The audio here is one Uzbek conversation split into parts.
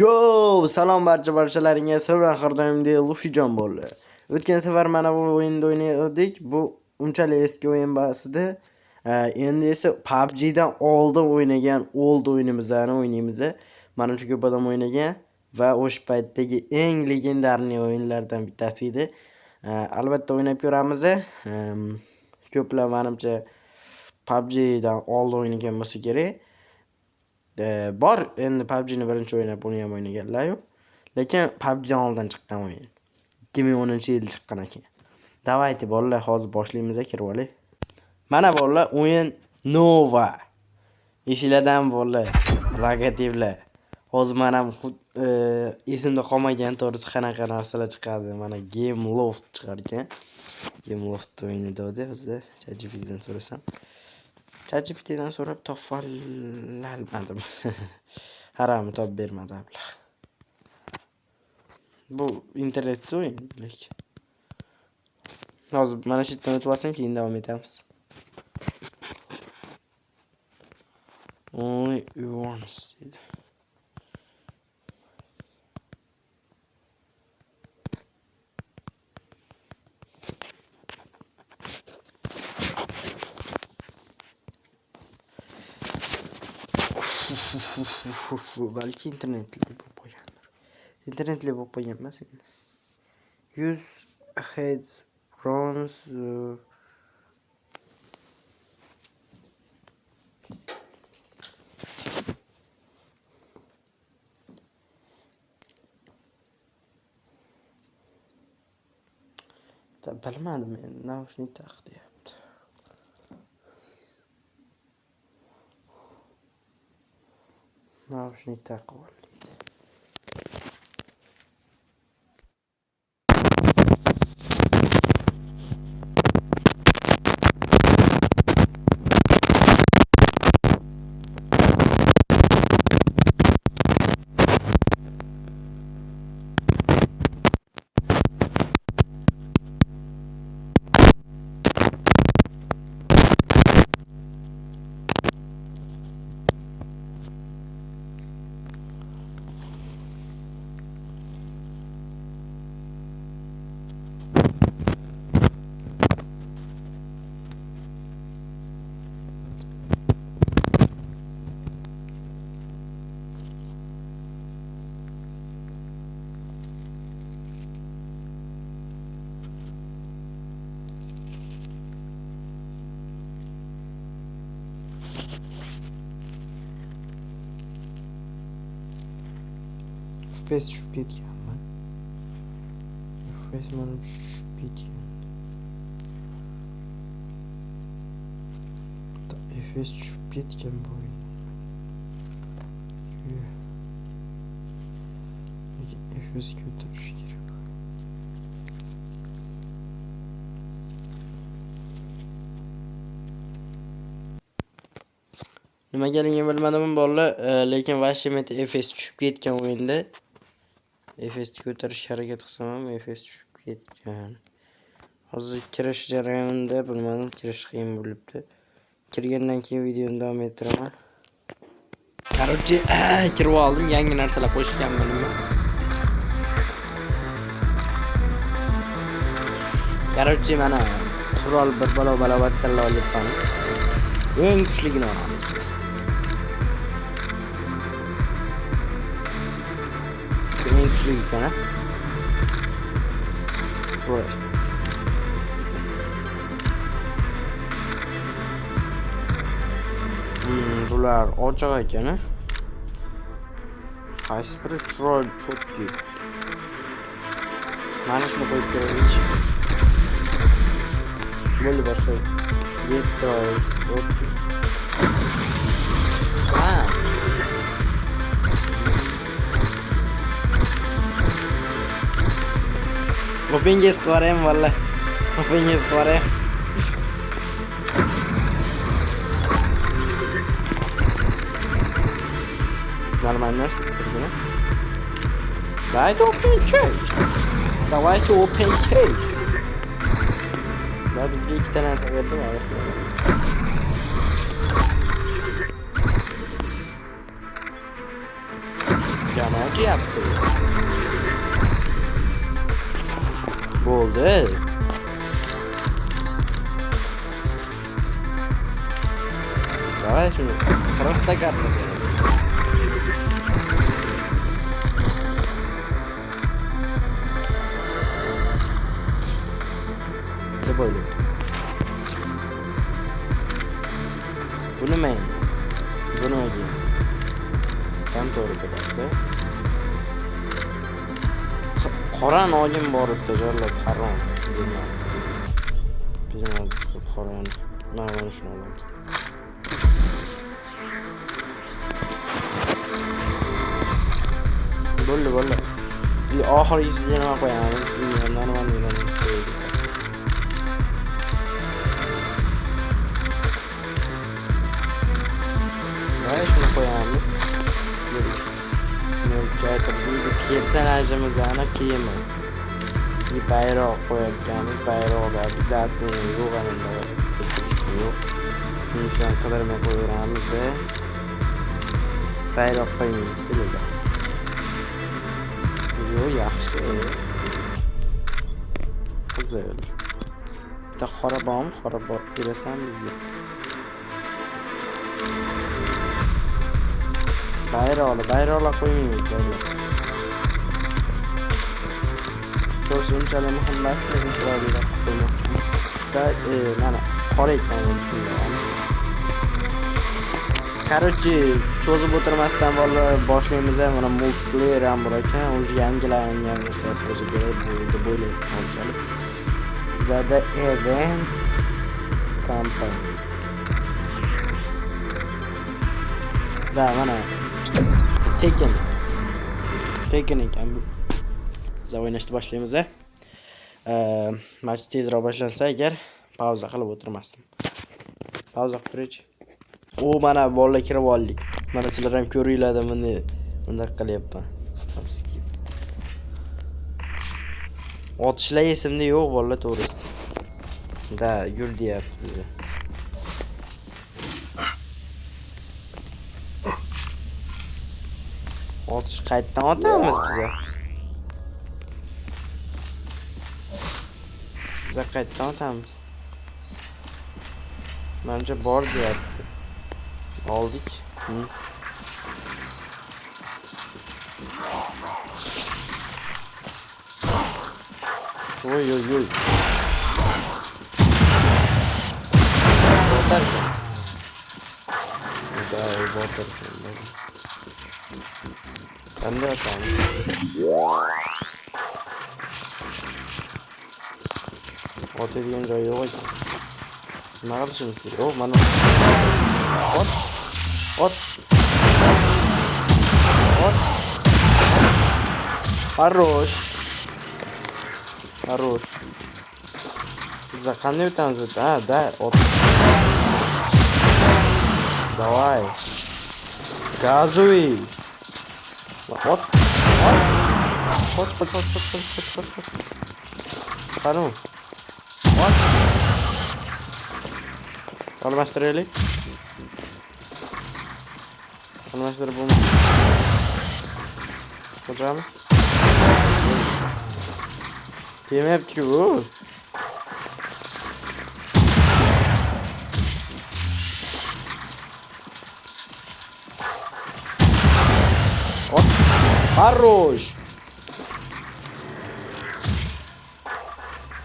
Yo, salom barchalaringga. Sizlar har doimdek Lufijon bo'ldi. O'tgan safar mana bu o'yinda o'ynadik. Bu unchalik eski o'yin emasdi. Endi esa PUBG dan oldin o'ynagan old o'yinimizni o'ynaymiz. Mana shu ko'p odam o'ynagan va o'sha paytdagi eng legendarniy o'yinlardan bittasi edi. Albatta o'ynab ko'ramiz. Ko'plar menimcha PUBG dan oldin o'ynagan bo'lsa kerak. Bor endi PUBG ni birinchi o'ynab uni ham o'ynaganlar yo'q. Lekin PUBG dan oldin chiqqan o'yin. 2010-yilda chiqqan ekan. Davaydi bolalar, hozir boshlaymiz kirib olaylik. Mana bolalar o'yin Nova. Esinglardan bolalar, logotiplar. Hozir men ham esimda qolmagan to'g'risi qanaqa narsalar chiqadi. Mana Game Loft chiqar ekan. Game Loft o'yinida hozir ChatGPT dan so'rasam. ChatGPT dan so'rab topolmadim. Haramni topib bermadi ablah. Bu internet o'yin lekin. Hozir mana shu yerdan o'tib olsam, keyin davom etamiz. Only once dedi. Belki internetli bo'lib qo'ygandir. Internetli bo'lib qo'ygan emas endi. 100 heads bronze bilmadim endi naushnik taqdiyapti. Naushnik taqib oldi. FPS tushib ketganmi? FPS mana tushib ketgan. FPS tushib ketgan bu. FPS ko'tarish kerak. Nimaligini bilmadim bolalar, lekin vashimeti FPS tushib ketgan o'yinda. FPS ko'tarish harakat qilsam ham FPS tushib ketgan. Hozir kirish jarayonida bilmadim, kirish qiyin bo'libdi. Kirgandan keyin videoni davom ettiraman. Короче, kirib oldim, yangi narsalar qo'shgan bilmayman. Короче, mana qurol bir balobatlarni olyapman. Eng kuchligini olamiz. Eng kuchli ekan. Bular ochiq ekan. Qaysi biri chiroyli cho'tki. Mana shuni qo'yib ko'raylik. Bo'ldi boshqa. Opingiz qo'rayim valla. Opingiz qo'rayim. Нормально, что-то. Давайте open case. Давайте open case. Да, bizga ikkita narsa berdi, mana. Janob deyapti. Bo'ldi. Давай shuni 40 ta karta. Böyle. Bu nima endi? Bu nima deydi? Sen to'g'ri keladi. Qora nogin bor edi, jo'rlar harom. Bilmez qoran. Mana shuni olamiz. Bo'ldi. Oxirgisiga nima qo'yamiz? Normalnidan istaydi. Shuni qo'yamiz. Bu personajimizni kiyimi. Bir bayroq qo'yayotganmiz. Bayroqda bizatni yo'g'anida yo'q. Shuning uchun qidirmay qo'yamiz va bayroq qo'ymaymiz kelaydi. Bu yaxshi. Qizil. Bitta qora bor berasan bizga. Bayroqlar qo'ymaymiz. To'g'risi unchalik muhim emas, lekin chiroyliroq qo'ymoqchiman. Mana qora ekan Короче, cho'zib o'tirmasdan boshlaymiz. Mana multiplayer ham bor ekan. O'zi yangilangan narsasi o'zi bo'ldi bo'layapti. Bizada event company. Da mana Tekken ekan bu. Biz o'ynashni boshlaymiz. Match tezroq boshlansa agar pauza qilib o'tirmasdim. Pauza qilib mana bolalar kirib oldik. Mana sizlar ham ko'ringlar bunda qilyapman. Otishlar esimda yo'q bolalar to'g'risi. Da yur deyapti bizni. Otish qayerdan otamiz biza? Biza qayerdan otamiz? Menimcha bor deyapti. Oldik. Oy. Botar. Botar. Qanday otamiz? Otadigan joy yo'q ekan. Nima qilishimiz kerak? O, mana. Ot. Хорош. За qanday o'tamiz? Da, ot. Давай. Газуй. Ot. Qani. Ot. Almashtiraylik. Almashtirib bo'lmaydi. Ko'ramiz. Demayapti-ku. Ot. Хорош.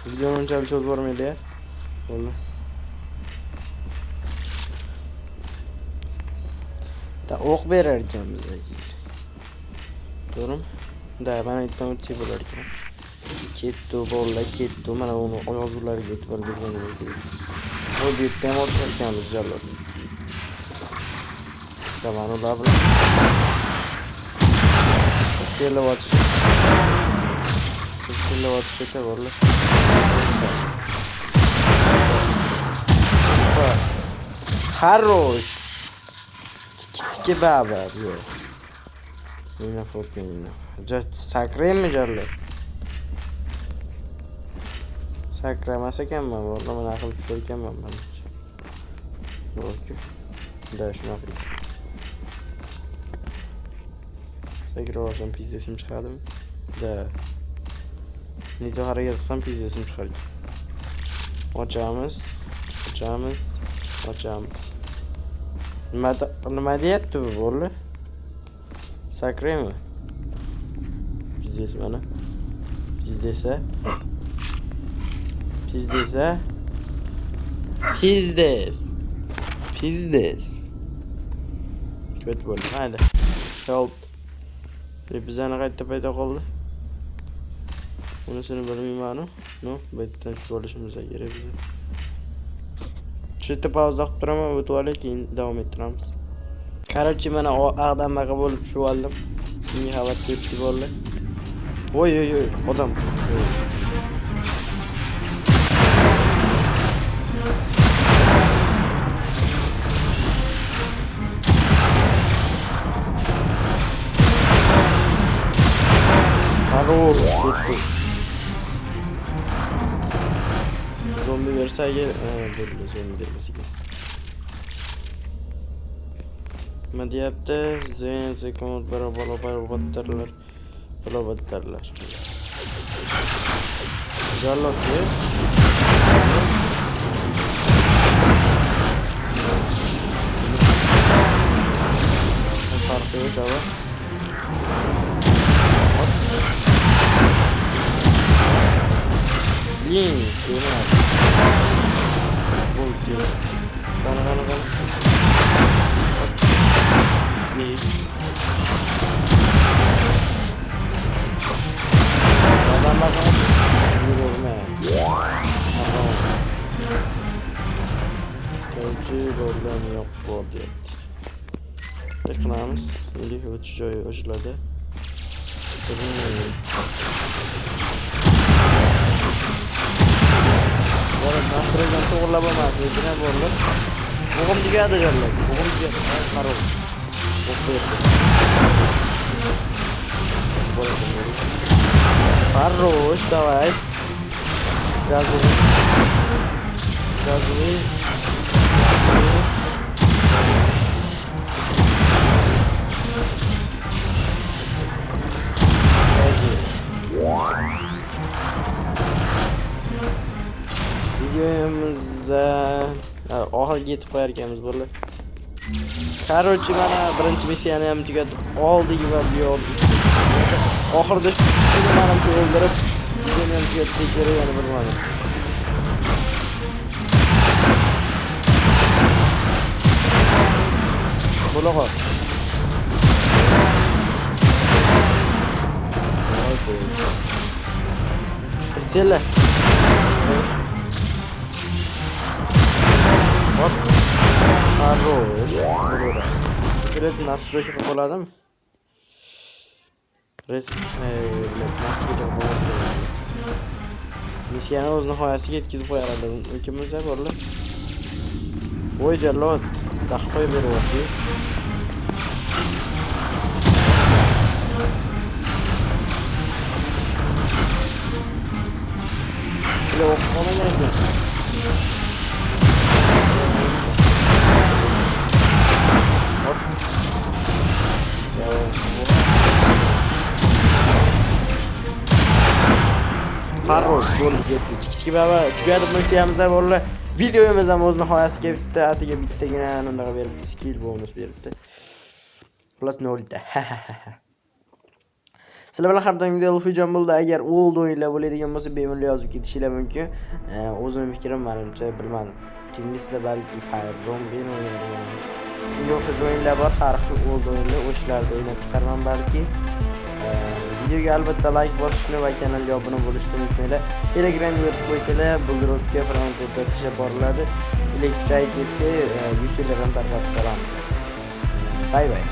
Videoni unchalik cho'zib bormaydi. Bo'ldi. O'q berar ekan bizga. To'g'rimi? Da, mana itdan o'tib bo'lar ekan. Ketdi, bolalar ketdi. Mana uni yozuvlariga e'tibor berganingiz kerak. Bu yerda ham o'tayotganmiz jallar. Tamam, ular bilan Kelavatish ketaverlar. Хорош. Tiki baba bu. Nima fotkayni. Sakraymi jarlar? Sakramas ekanman, vallahi men aql tushir ekanman men. Yo'q. Da shunaqa. sakrab pizzesim chiqadimi? Da. Nito harakat qilsam pizzesim chiqadi. Ochamiz. Nima deyapti bu bola? Sakraymi? Pizzes mana. Pizdesa. Kötü bo'ldi. Mayli. Help. Bizani qayerda paydo qoldi? Unisini bilmayman-ku. No, bu yerdan shu olishimiz kerak biz. Shu yerda pauza qilib turaman, o'tib olay, keyin davom ettiramiz. Короче, mana ag'damaga bo'lib shu oldim. Menga xabar ketdi bo'ldi. Oy, odam. Zombi versaga bo'ldi, zombi gelmesiga. Nima deyapti? Zen sekund barobar battarlar. Jalloqchi. Farqi yo'q, dava. Bien, genial. Muy bien. Gana. Bien. Gana. Yürüme. Kelchi problem yo'q bu deyapti. Teknamiz milliy o'tish joyi ochiladi. Nastroydan to'g'rilab olmas, lekin bo'ldi. O'g'im digadi jarlar. O'g'im digadi. Qaror. Хорош, давай. Газуй. Videomizda oxiriga yetib qo'yar ekanmiz bo'ldi. Короче, mana birinchi missiyani ham tugatib oldik va bu yo'lda oxirida shuni mana shu o'ldirib, buni ham tugatsak kerak, yana bilmadim. Bo'laqa. Istela. Hop. Хорош. Direkt настройка qilib bo'ladimi? Настройка bo'lmasa kerak. Missiyani o'z nihoyasiga yetkazib qo'yaradi. Ikimiz ham borlar. Voy jallod, dahqoy beryapti. Bular o'qilmagan ekan. Хорош, bo'ldi, ketdi. Kichik baba tugatib missiyamiz bo'ldi. Videomiz ham o'z nihoyasiga bitta, atiga bittagina unaqa beribdi, skill bonus beribdi. Xullas 0 ta. Sizlar bilan har doim video bo'ldi. Agar old o'yinlar bo'ladigan bo'lsa, bemalol yozib ketishinglar mumkin. O'zim fikrim menimcha bilmadim. Kimizda balki Fire Zombie o'ynaydigan. Shunga o'xshash o'yinlar bor, har xil old o'yinlar, o'shlarda o'ynab chiqarman balki. Videoga albatta like bosishni va kanalga obuna bo'lishni unutmanglar. Telegramga yozib qo'ysanglar, bu guruhga frontda kishi boriladi. Kuchayib ketsa, 100 yillardan tarqatib qolamiz. Bye bye.